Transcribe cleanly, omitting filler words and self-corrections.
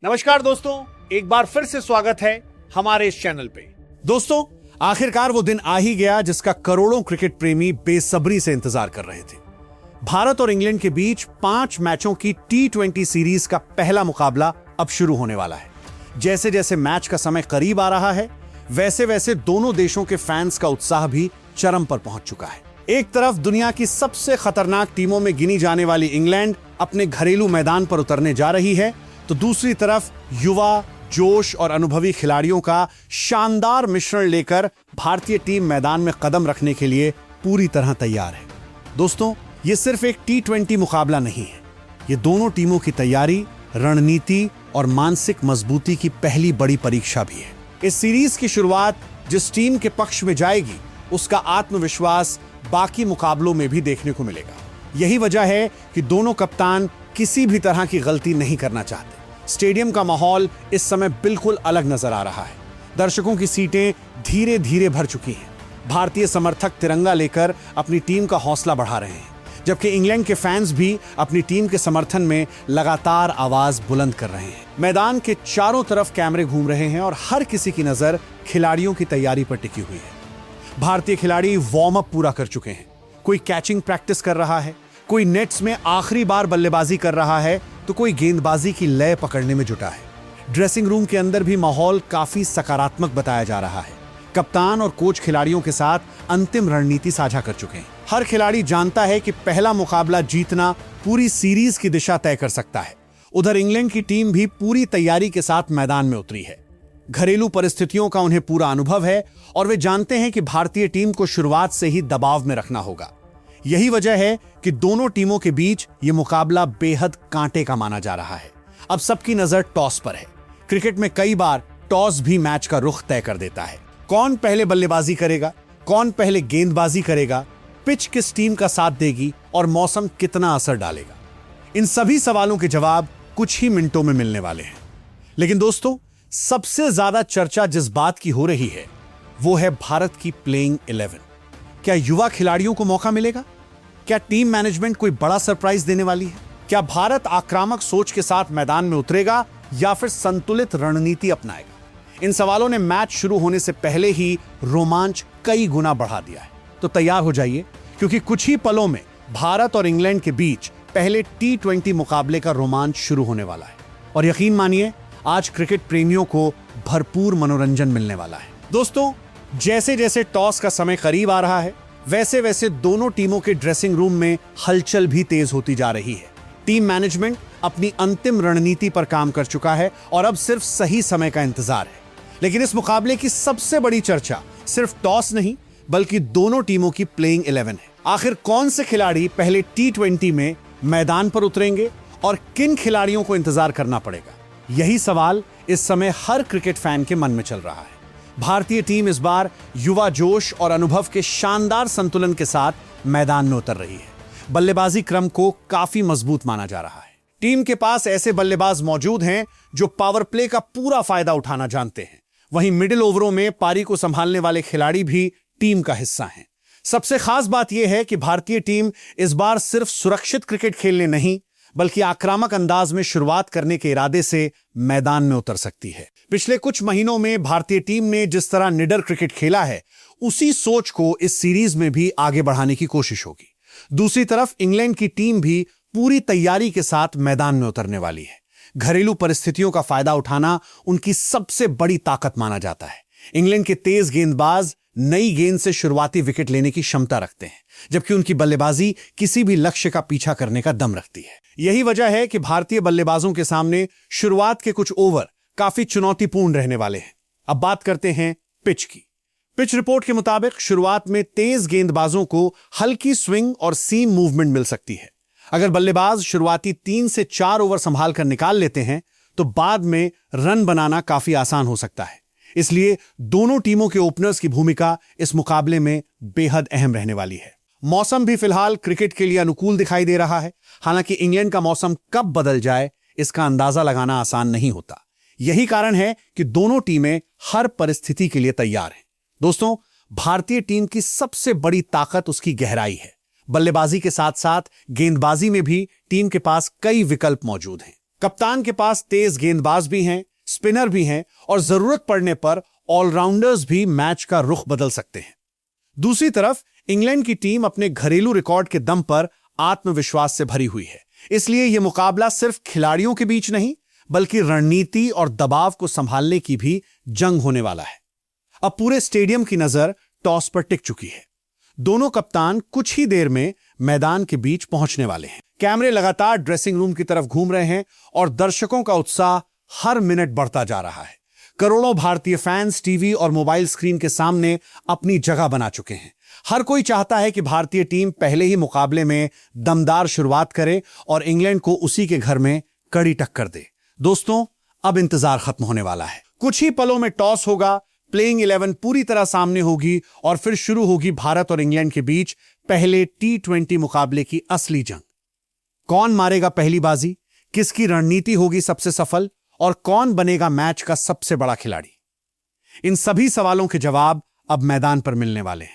नमस्कार दोस्तों, एक बार फिर से स्वागत है हमारे इस चैनल पे। दोस्तों, आखिरकार वो दिन आ ही गया जिसका करोड़ों क्रिकेट प्रेमी बेसब्री से इंतजार कर रहे थे। भारत और इंग्लैंड के बीच 5 मैचों की T20 सीरीज का पहला मुकाबला अब शुरू होने वाला है। जैसे जैसे मैच का समय करीब आ रहा है, वैसे वैसे दोनों देशों के फैंस का उत्साह भी चरम पर पहुंच चुका है। एक तरफ दुनिया की सबसे खतरनाक टीमों में गिनी जाने वाली इंग्लैंड अपने घरेलू मैदान पर उतरने जा रही है, तो दूसरी तरफ युवा, जोश और अनुभवी खिलाड़ियों का शानदार मिश्रण लेकर भारतीय टीम मैदान में कदम रखने के लिए पूरी तरह तैयार है। दोस्तों, ये सिर्फ एक T20 मुकाबला नहीं है, ये दोनों टीमों की तैयारी, रणनीति और मानसिक मजबूती की पहली बड़ी परीक्षा भी है। इस सीरीज की शुरुआत जिस टीम के पक्ष में जाएगी, उसका आत्मविश्वास बाकी मुकाबलों में भी देखने को मिलेगा। यही वजह है कि दोनों कप्तान किसी भी तरह की गलती नहीं करना चाहते। स्टेडियम का माहौल इस समय बिल्कुल अलग नजर आ रहा है। दर्शकों की सीटें धीरे धीरे भर चुकी हैं। भारतीय समर्थक तिरंगा लेकर अपनी टीम का हौसला बढ़ा रहे हैं, जबकि इंग्लैंड के फैंस भी अपनी टीम के समर्थन में लगातार आवाज बुलंद कर रहे हैं। मैदान के चारों तरफ कैमरे घूम रहे हैं और हर किसी की नजर खिलाड़ियों की तैयारी पर टिकी हुई है। भारतीय खिलाड़ी वार्म अप पूरा कर चुके हैं। कोई कैचिंग प्रैक्टिस कर रहा है, कोई नेट्स में आखिरी बार बल्लेबाजी कर रहा है, तो कोई गेंदबाजी की लय पकड़ने में जुटा है। ड्रेसिंग रूम के अंदर भी माहौल काफी सकारात्मक बताया जा रहा है। कप्तान और कोच खिलाड़ियों के साथ अंतिम रणनीति साझा कर चुके हैं। हर खिलाड़ी जानता है कि पहला मुकाबला जीतना पूरी सीरीज की दिशा तय कर सकता है। उधर इंग्लैंड की टीम भी पूरी तैयारी के साथ मैदान में उतरी है। घरेलू परिस्थितियों का उन्हें पूरा अनुभव है और वे जानते हैं कि भारतीय टीम को शुरुआत से ही दबाव में रखना होगा। यही वजह है कि दोनों टीमों के बीच यह मुकाबला बेहद कांटे का माना जा रहा है। अब सबकी नजर टॉस पर है। क्रिकेट में कई बार टॉस भी मैच का रुख तय कर देता है। कौन पहले बल्लेबाजी करेगा, कौन पहले गेंदबाजी करेगा, पिच किस टीम का साथ देगी और मौसम कितना असर डालेगा, इन सभी सवालों के जवाब कुछ ही मिनटों में मिलने वाले हैं। लेकिन दोस्तों, सबसे ज्यादा चर्चा जिस बात की हो रही है वो है भारत की प्लेइंग 11। क्या युवा खिलाड़ियों को मौका मिलेगा? क्या टीम मैनेजमेंट कोई बड़ा सरप्राइज देने वाली है? क्या भारत आक्रामक सोच के साथ मैदान में उतरेगा या फिर संतुलित रणनीति अपनाएगा? इन सवालों ने मैच शुरू होने से पहले ही रोमांच कई गुना बढ़ा दिया है। तो तैयार हो जाइए, क्योंकि कुछ ही पलों में भारत और इंग्लैंड के बीच पहले T20 मुकाबले का रोमांच शुरू होने वाला है। और यकीन मानिए, आज क्रिकेट प्रेमियों को भरपूर मनोरंजन मिलने वाला है। दोस्तों, जैसे जैसे टॉस का समय करीब आ रहा है, वैसे वैसे दोनों टीमों के ड्रेसिंग रूम में हलचल भी तेज होती जा रही है। टीम मैनेजमेंट अपनी अंतिम रणनीति पर काम कर चुका है और अब सिर्फ सही समय का इंतजार है। लेकिन इस मुकाबले की सबसे बड़ी चर्चा सिर्फ टॉस नहीं, बल्कि दोनों टीमों की प्लेइंग 11 है। आखिर कौन से खिलाड़ी पहले T20 में मैदान पर उतरेंगे और किन खिलाड़ियों को इंतजार करना पड़ेगा? यही सवाल इस समय हर क्रिकेट फैन के मन में चल रहा है। भारतीय टीम इस बार युवा जोश और अनुभव के शानदार संतुलन के साथ मैदान में उतर रही है। बल्लेबाजी क्रम को काफी मजबूत माना जा रहा है। टीम के पास ऐसे बल्लेबाज मौजूद हैं जो पावर प्ले का पूरा फायदा उठाना जानते हैं। वहीं मिडिल ओवरों में पारी को संभालने वाले खिलाड़ी भी टीम का हिस्सा हैं। सबसे खास बात यह है कि भारतीय टीम इस बार सिर्फ सुरक्षित क्रिकेट खेलने नहीं, बल्कि आक्रामक अंदाज में शुरुआत करने के इरादे से मैदान में उतर सकती है। पिछले कुछ महीनों में भारतीय टीम ने जिस तरह निडर क्रिकेट खेला है, उसी सोच को इस सीरीज में भी आगे बढ़ाने की कोशिश होगी। दूसरी तरफ इंग्लैंड की टीम भी पूरी तैयारी के साथ मैदान में उतरने वाली है। घरेलू परिस्थितियों का फायदा उठाना उनकी सबसे बड़ी ताकत माना जाता है। इंग्लैंड के तेज गेंदबाज नई गेंद से शुरुआती विकेट लेने की क्षमता रखते हैं, जबकि उनकी बल्लेबाजी किसी भी लक्ष्य का पीछा करने का दम रखती है। यही वजह है कि भारतीय बल्लेबाजों के सामने शुरुआत के कुछ ओवर काफी चुनौतीपूर्ण रहने वाले हैं। अब बात करते हैं पिच की। पिच रिपोर्ट के मुताबिक शुरुआत में तेज गेंदबाजों को हल्की स्विंग और सीम मूवमेंट मिल सकती है। अगर बल्लेबाज शुरुआती 3 से 4 ओवर संभाल कर निकाल लेते हैं, तो बाद में रन बनाना काफी आसान हो सकता है। इसलिए दोनों टीमों के ओपनर्स की भूमिका इस मुकाबले में बेहद अहम रहने वाली है। मौसम भी फिलहाल क्रिकेट के लिए अनुकूल दिखाई दे रहा है। हालांकि इंग्लैंड का मौसम कब बदल जाए, इसका अंदाजा लगाना आसान नहीं होता। यही कारण है कि दोनों टीमें हर परिस्थिति के लिए तैयार हैं। दोस्तों, भारतीय टीम की सबसे बड़ी ताकत उसकी गहराई है। बल्लेबाजी के साथ साथ गेंदबाजी में भी टीम के पास कई विकल्प मौजूद हैं। कप्तान के पास तेज गेंदबाज भी हैं, स्पिनर भी हैं और जरूरत पड़ने पर ऑलराउंडर्स भी मैच का रुख बदल सकते हैं। दूसरी तरफ इंग्लैंड की टीम अपने घरेलू रिकॉर्ड के दम पर आत्मविश्वास से भरी हुई है, इसलिए यह मुकाबला सिर्फ खिलाड़ियों के बीच नहीं बल्कि रणनीति और दबाव को संभालने की भी जंग होने वाला है। अब पूरे स्टेडियम की नजर टॉस पर टिक चुकी है। दोनों कप्तान कुछ ही देर में मैदान के बीच पहुंचने वाले हैं। कैमरे लगातार ड्रेसिंग रूम की तरफ घूम रहे हैं और दर्शकों का उत्साह हर मिनट बढ़ता जा रहा है। करोड़ों भारतीय फैंस टीवी और मोबाइल स्क्रीन के सामने अपनी जगह बना चुके हैं। हर कोई चाहता है कि भारतीय टीम पहले ही मुकाबले में दमदार शुरुआत करे और इंग्लैंड को उसी के घर में कड़ी टक्कर दे। दोस्तों, अब इंतजार खत्म होने वाला है। कुछ ही पलों में टॉस होगा, प्लेइंग 11 पूरी तरह सामने होगी और फिर शुरू होगी भारत और इंग्लैंड के बीच पहले T20 मुकाबले की असली जंग। कौन मारेगा पहली बाजी, किसकी रणनीति होगी सबसे सफल और कौन बनेगा मैच का सबसे बड़ा खिलाड़ी? इन सभी सवालों के जवाब अब मैदान पर मिलने वाले हैं।